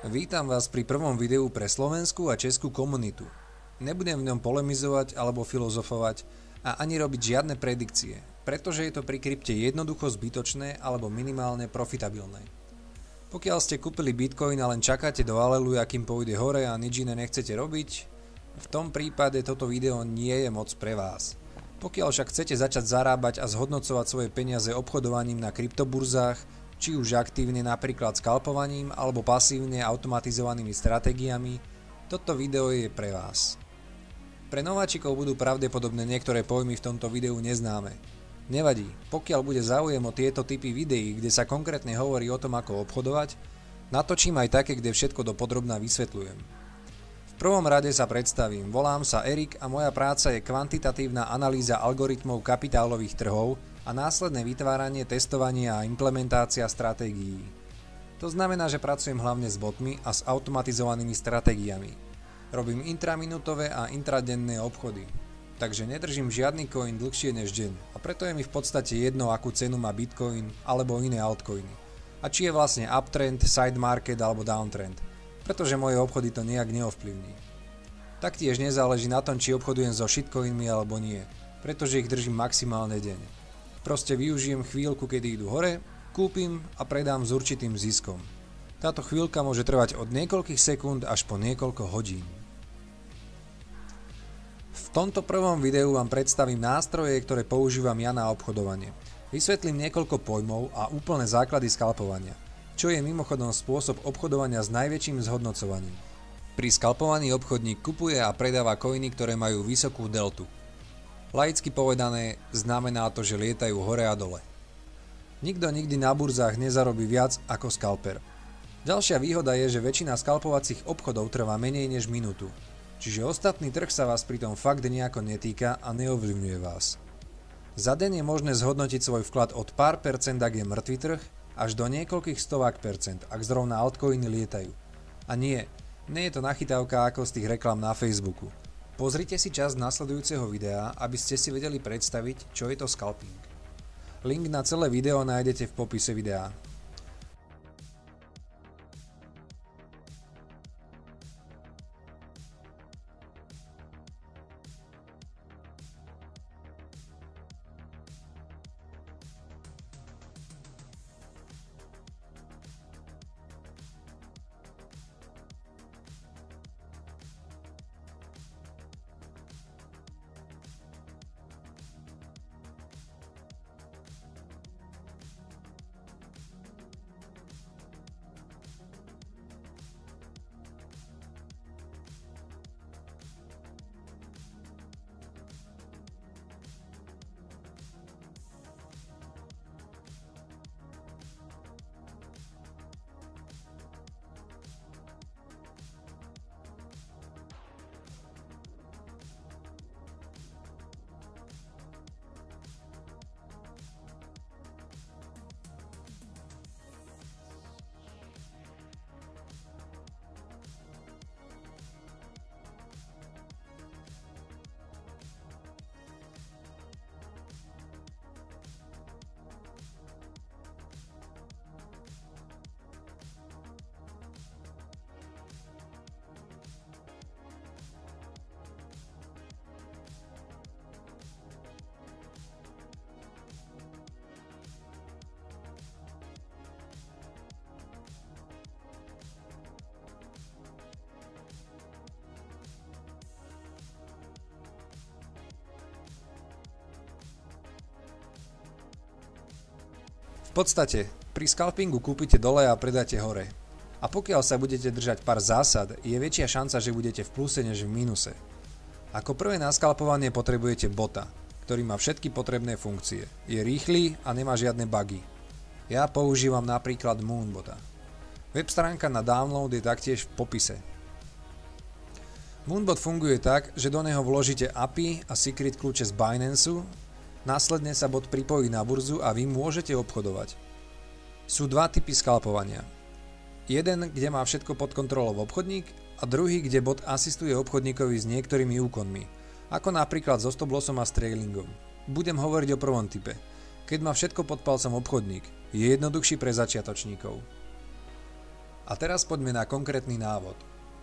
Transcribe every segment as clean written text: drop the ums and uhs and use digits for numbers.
Vítam vás pri prvom videu pre slovenskú a českú komunitu. Nebudem v ňom polemizovať alebo filozofovať a ani robiť žiadne predikcie, pretože je to pri krypte jednoducho zbytočné alebo minimálne profitabilné. Pokiaľ ste kúpili Bitcoin a len čakáte do aleluja, kým pôjde hore a nič iné nechcete robiť, v tom prípade toto video nie je moc pre vás. Pokiaľ však chcete začať zarábať a zhodnocovať svoje peniaze obchodovaním na kryptoburzách, či už aktívne napríklad skalpovaním alebo pasívne automatizovanými stratégiami, toto video je pre vás. Pre nováčikov budú pravdepodobne niektoré pojmy v tomto videu neznáme. Nevadí, pokiaľ bude záujem o tieto typy videí, kde sa konkrétne hovorí o tom, ako obchodovať, natočím aj také, kde všetko dopodrobna vysvetľujem. V prvom rade sa predstavím, volám sa Erik a moja práca je kvantitatívna analýza algoritmov kapitálových trhov a následné vytváranie, testovanie a implementácia stratégií. To znamená, že pracujem hlavne s botmi a s automatizovanými stratégiami. Robím intraminútové a intradenné obchody. Takže nedržím žiadny coin dlhšie než deň a preto je mi v podstate jedno, akú cenu má Bitcoin alebo iné altcoiny. A či je vlastne uptrend, side market alebo downtrend, pretože moje obchody to nejak neovplyvní. Taktiež nezáleží na tom, či obchodujem so shitcoinmi alebo nie, pretože ich držím maximálne deň. Proste využijem chvíľku, kedy idú hore, kúpim a predám s určitým ziskom. Táto chvíľka môže trvať od niekoľkých sekúnd až po niekoľko hodín. V tomto prvom videu vám predstavím nástroje, ktoré používam ja na obchodovanie. Vysvetlím niekoľko pojmov a úplné základy skalpovania, čo je mimochodom spôsob obchodovania s najväčším zhodnocovaním. Pri skalpovaní obchodník kupuje a predáva coiny, ktoré majú vysokú deltu. Laicky povedané, znamená to, že lietajú hore a dole. Nikto nikdy na burzách nezarobí viac ako skalper. Ďalšia výhoda je, že väčšina skalpovacích obchodov trvá menej než minútu, čiže ostatný trh sa vás pritom fakt nejako netýka a neovplyvňuje vás. Za deň je možné zhodnotiť svoj vklad od pár percent, ak je mŕtvý trh, až do niekoľkých stovák percent, ak zrovna altcoiny lietajú. A nie je to nachytávka ako z tých reklám na Facebooku. Pozrite si časť nasledujúceho videa, aby ste si vedeli predstaviť, čo je to scalping. Link na celé video nájdete v popise videa. V podstate, pri scalpingu kúpite dole a predáte hore. A pokiaľ sa budete držať pár zásad, je väčšia šanca, že budete v pluse než v mínuse. Ako prvé na skalpovanie potrebujete bota, ktorý má všetky potrebné funkcie. Je rýchly a nemá žiadne bugy. Ja používam napríklad Moonbota. Web stránka na download je taktiež v popise. Moonbot funguje tak, že do neho vložíte API a secret kľúče z Binanceu. Následne sa bot pripojí na burzu a vy môžete obchodovať. Sú dva typy skalpovania. Jeden, kde má všetko pod kontrolou obchodník a druhý, kde bot asistuje obchodníkovi s niektorými úkonmi, ako napríklad so stop lossom a s trailingom. Budem hovoriť o prvom type. Keď má všetko pod palcom obchodník, je jednoduchší pre začiatočníkov. A teraz poďme na konkrétny návod.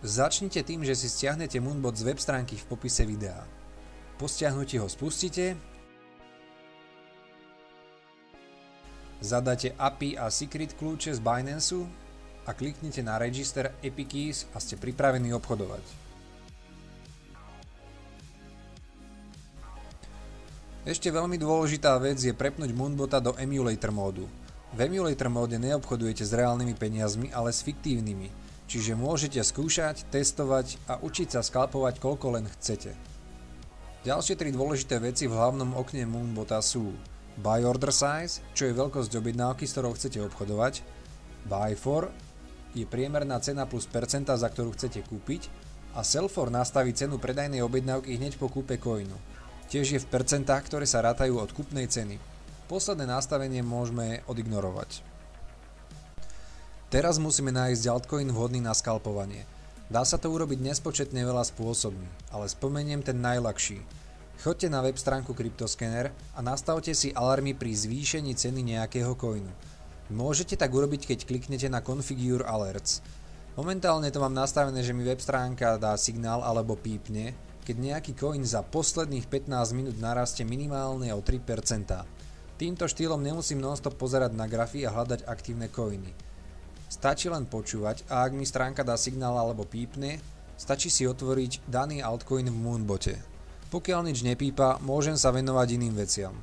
Začnite tým, že si stiahnete Moonbot z web stránky v popise videa. Po stiahnutí ho spustíte, zadáte API a secret kľúče z Binance a kliknite na Register API Keys a ste pripravení obchodovať. Ešte veľmi dôležitá vec je prepnúť Moonbota do emulator módu. V emulator móde neobchodujete s reálnymi peniazmi, ale s fiktívnymi, čiže môžete skúšať, testovať a učiť sa skalpovať koľko len chcete. Ďalšie 3 dôležité veci v hlavnom okne Moonbota sú Buy Order Size, čo je veľkosť objednávky, s ktorou chcete obchodovať, Buy For je priemerná cena plus percenta, za ktorú chcete kúpiť, a Sell For nastaví cenu predajnej objednávky hneď po kúpe coinu. Tiež je v percentách, ktoré sa rátajú od kúpnej ceny. Posledné nastavenie môžeme odignorovať. Teraz musíme nájsť altcoin vhodný na skalpovanie. Dá sa to urobiť nespočetne veľa spôsobmi, ale spomeniem ten najľahší. Choďte na web stránku CryptoScanner a nastavte si alarmy pri zvýšení ceny nejakého coinu. Môžete tak urobiť, keď kliknete na Configure Alerts. Momentálne to mám nastavené, že mi web stránka dá signál alebo pípne, keď nejaký coin za posledných 15 minút narastie minimálne o 3%. Týmto štýlom nemusím non-stop pozerať na grafy a hľadať aktívne coiny. Stačí len počúvať a ak mi stránka dá signál alebo pípne, stačí si otvoriť daný altcoin v Moonbote. Pokiaľ nič nepípa, môžem sa venovať iným veciam.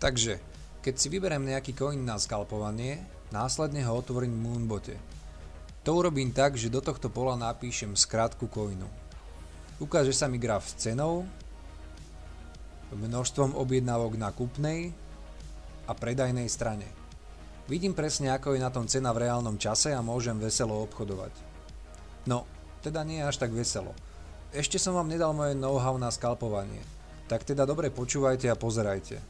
Takže, keď si vyberiem nejaký coin na skalpovanie, následne ho otvorím v Moonbote. To urobím tak, že do tohto pola napíšem skratku coinu. Ukáže sa mi graf s cenou, množstvom objednávok na kúpnej a predajnej strane. Vidím presne, ako je na tom cena v reálnom čase a môžem veselo obchodovať. No, teda nie až tak veselo. Ešte som vám nedal moje know-how na skalpovanie, tak teda dobre počúvajte a pozerajte.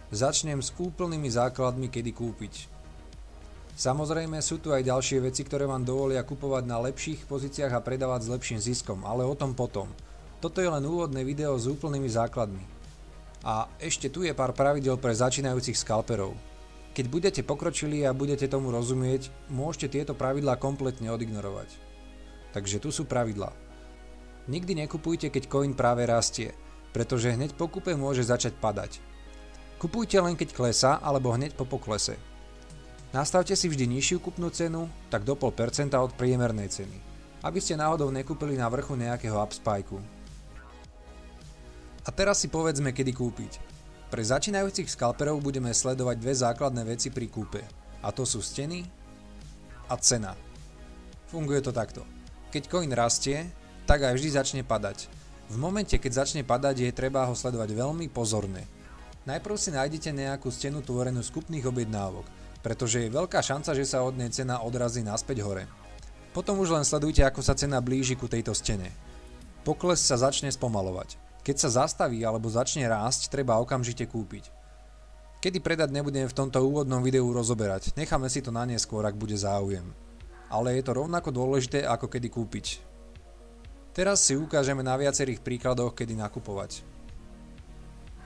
Začnem s úplnými základmi, kedy kúpiť. Samozrejme sú tu aj ďalšie veci, ktoré vám dovolia kupovať na lepších pozíciách a predávať s lepším ziskom, ale o tom potom. Toto je len úvodné video s úplnými základmi. A ešte tu je pár pravidel pre začínajúcich skalperov. Keď budete pokročili a budete tomu rozumieť, môžete tieto pravidlá kompletne odignorovať. Takže tu sú pravidlá. Nikdy nekupujte, keď coin práve rastie, pretože hneď po kúpe môže začať padať. Kupujte len keď klesá alebo hneď po poklese. Nastavte si vždy nižšiu kúpnu cenu, tak do 0,5% od priemernej ceny, aby ste náhodou nekúpili na vrchu nejakého upspikeu. A teraz si povedzme, kedy kúpiť. Pre začínajúcich skalperov budeme sledovať dve základné veci pri kúpe, a to sú steny a cena. Funguje to takto. Keď coin rastie, tak aj vždy začne padať. V momente, keď začne padať, je treba ho sledovať veľmi pozorne. Najprv si nájdete nejakú stenu tvorenú z kúpnych objednávok, pretože je veľká šanca, že sa od nej cena odrazí naspäť hore. Potom už len sledujte, ako sa cena blíži ku tejto stene. Pokles sa začne spomalovať. Keď sa zastaví alebo začne rásť, treba okamžite kúpiť. Kedy predať nebudem v tomto úvodnom videu rozoberať, necháme si to na neskôr, ak bude záujem. Ale je to rovnako dôležité, ako kedy kúpiť. Teraz si ukážeme na viacerých príkladoch, kedy nakupovať.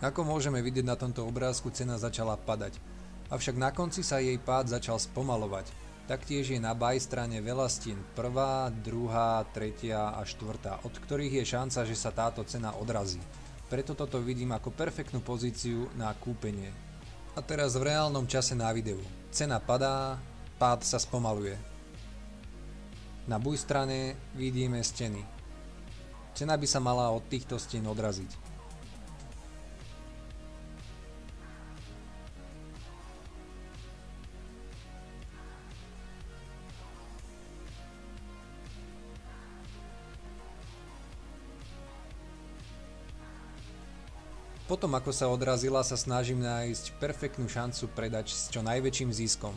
Ako môžeme vidieť na tomto obrázku, cena začala padať, avšak na konci sa jej pád začal spomalovať. Taktiež je na buy strane veľa stien, prvá, druhá, tretia a štvrtá, od ktorých je šanca, že sa táto cena odrazí. Preto toto vidím ako perfektnú pozíciu na kúpenie. A teraz v reálnom čase na videu. Cena padá, pád sa spomaluje. Na buy strane vidíme steny. Cena by sa mala od týchto stien odraziť. Potom ako sa odrazila, sa snažím nájsť perfektnú šancu predať s čo najväčším ziskom.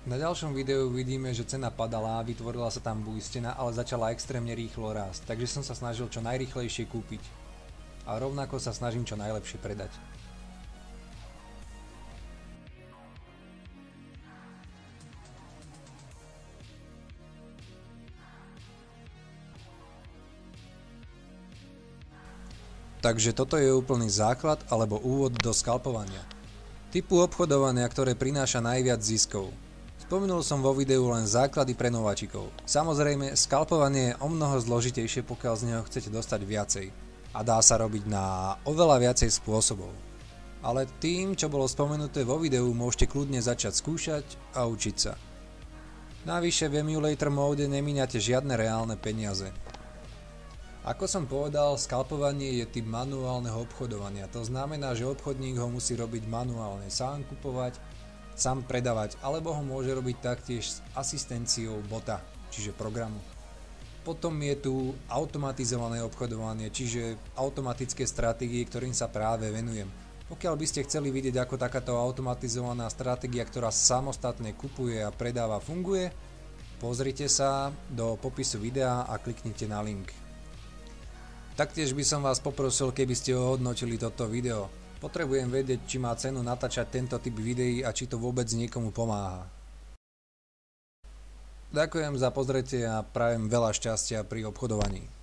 Na ďalšom videu vidíme, že cena padala, vytvorila sa tam buy stena, ale začala extrémne rýchlo rásť, takže som sa snažil čo najrýchlejšie kúpiť. a rovnako sa snažím čo najlepšie predať. Takže toto je úplný základ alebo úvod do skalpovania. Typu obchodovania, ktoré prináša najviac ziskov. Spomenul som vo videu len základy pre nováčikov. Samozrejme, skalpovanie je omnoho zložitejšie, pokiaľ z neho chcete dostať viacej. A dá sa robiť na oveľa viacej spôsobov. Ale tým, čo bolo spomenuté vo videu, môžete kľudne začať skúšať a učiť sa. Navyše v Emulator móde nemíňate žiadne reálne peniaze. Ako som povedal, skalpovanie je typ manuálneho obchodovania. To znamená, že obchodník ho musí robiť manuálne, sám kupovať, sám predávať, alebo ho môže robiť taktiež s asistenciou bota, čiže programu. Potom je tu automatizované obchodovanie, čiže automatické stratégie, ktorým sa práve venujem. Pokiaľ by ste chceli vidieť, ako takáto automatizovaná stratégia, ktorá samostatne kupuje a predáva, funguje, pozrite sa do popisu videa a kliknite na link. Taktiež by som vás poprosil, keby ste ohodnotili toto video. Potrebujem vedieť, či má cenu natáčať tento typ videí a či to vôbec niekomu pomáha. Ďakujem za pozretie a prajem veľa šťastia pri obchodovaní.